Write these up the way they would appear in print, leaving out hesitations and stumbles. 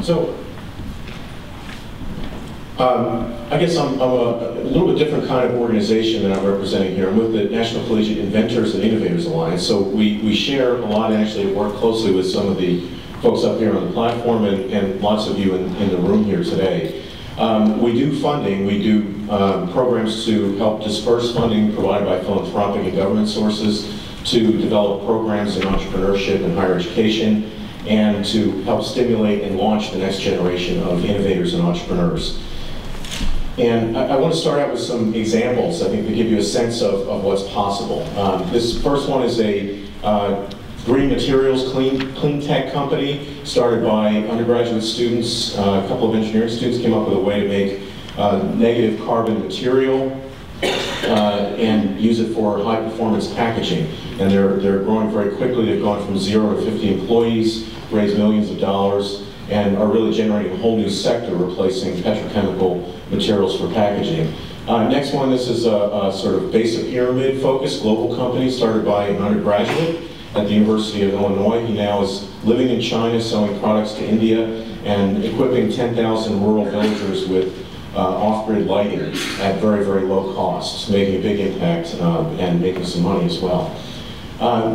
So, I guess I'm a little bit different kind of organization than I'm representing here. I'm with the National Collegiate Inventors and Innovators Alliance, so we share a lot, and actually work closely with some of the folks up here on the platform and lots of you in the room here today. We do funding, we do programs to help disperse funding provided by philanthropic and government sources to develop programs in entrepreneurship and higher education, and to help stimulate and launch the next generation of innovators and entrepreneurs. And I want to start out with some examples, I think, to give you a sense of what's possible. This first one is a green materials clean tech company started by undergraduate students. A couple of engineering students came up with a way to make negative carbon material and use it for high performance packaging. And they're growing very quickly. They've gone from 0 to 50 employees, raised millions of dollars, and are really generating a whole new sector replacing petrochemical materials for packaging. Next one, this is a sort of base of pyramid focused global company started by an undergraduate at the University of Illinois. He now is living in China, selling products to India, and equipping 10,000 rural villagers with off-grid lighting at very, very low costs, making a big impact and making some money as well.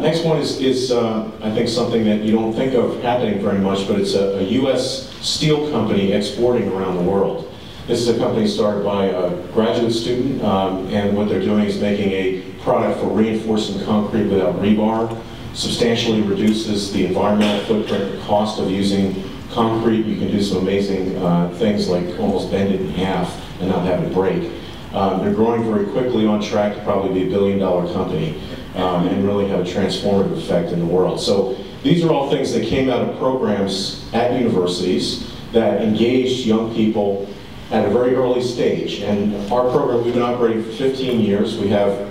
Next one is I think, something that you don't think of happening very much, but it's a U.S. steel company exporting around the world. This is a company started by a graduate student, and what they're doing is making a product for reinforcing concrete without rebar. Substantially reduces the environmental footprint and cost of using concrete. You can do some amazing things like almost bend it in half and not have it break. They're growing very quickly, on track to probably be $1 billion company, and really have a transformative effect in the world. So these are all things that came out of programs at universities that engaged young people at a very early stage. And our program, we've been operating for 15 years. We have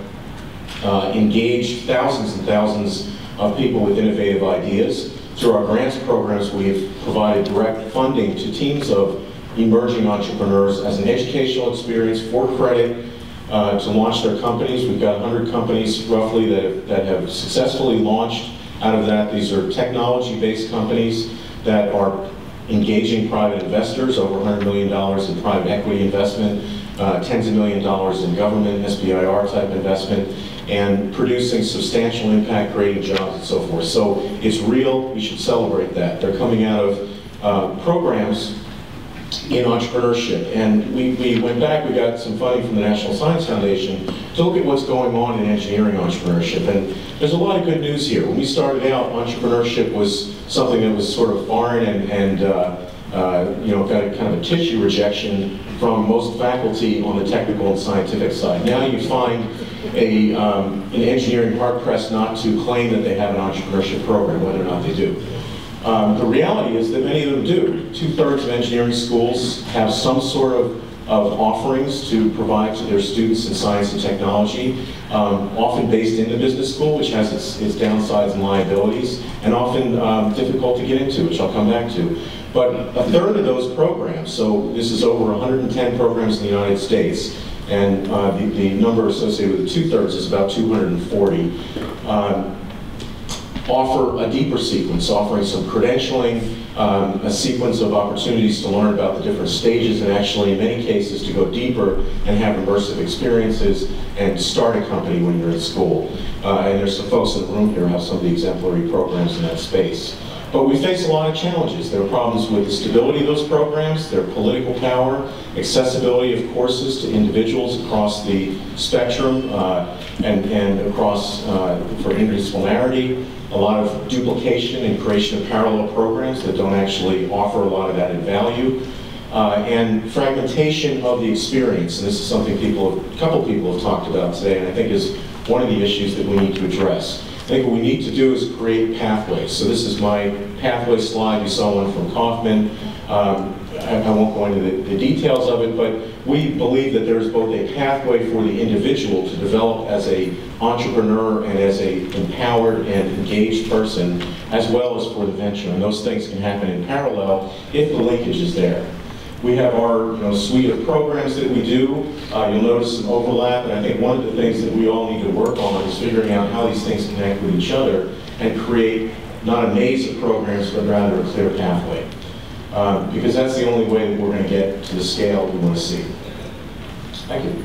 engaged thousands and thousands of people with innovative ideas. Through our grants programs, we've provided direct funding to teams of emerging entrepreneurs as an educational experience for credit to launch their companies. We've got 100 companies roughly that have successfully launched out of that. These are technology-based companies that are engaging private investors, over $100 million in private equity investment, tens of millions of dollars in government, SBIR type investment, and producing substantial impact, creating jobs and so forth. So it's real, we should celebrate that. They're coming out of programs in entrepreneurship. And we went back, we got some funding from the National Science Foundation to look at what's going on in engineering entrepreneurship. And there's a lot of good news here. When we started out, entrepreneurship was something that was sort of foreign and you know, got a kind of a tissue rejection from most faculty on the technical and scientific side. Now you find an engineering hard-pressed not to claim that they have an entrepreneurship program, whether or not they do. The reality is that many of them do. 2/3 of engineering schools have some sort of offerings to provide to their students in science and technology, often based in the business school, which has its downsides and liabilities, and often difficult to get into, which I'll come back to. But 1/3 of those programs, so this is over 110 programs in the United States, and the number associated with the 2/3 is about 240, offer a deeper sequence, offering some credentialing, a sequence of opportunities to learn about the different stages, and actually in many cases to go deeper and have immersive experiences and start a company when you're in school. And there's some folks in the room here who have some of the exemplary programs in that space. But we face a lot of challenges. There are problems with the stability of those programs, their political power, accessibility of courses to individuals across the spectrum, and across for interdisciplinarity, a lot of duplication and creation of parallel programs that don't actually offer a lot of added value, and fragmentation of the experience. And this is something a couple people have talked about today, and I think is one of the issues that we need to address. I think what we need to do is create pathways. So this is my pathway slide. You saw one from Kaufman. I won't go into the details of it, but we believe that there's both a pathway for the individual to develop as an entrepreneur and as an empowered and engaged person, as well as for the venture. And those things can happen in parallel if the linkage is there. We have our suite of programs that we do. You'll notice some overlap, and I think one of the things that we all need to work on is figuring out how these things connect with each other and create not a maze of programs, but rather a clear pathway. because that's the only way that we're going to get to the scale we want to see. Thank you.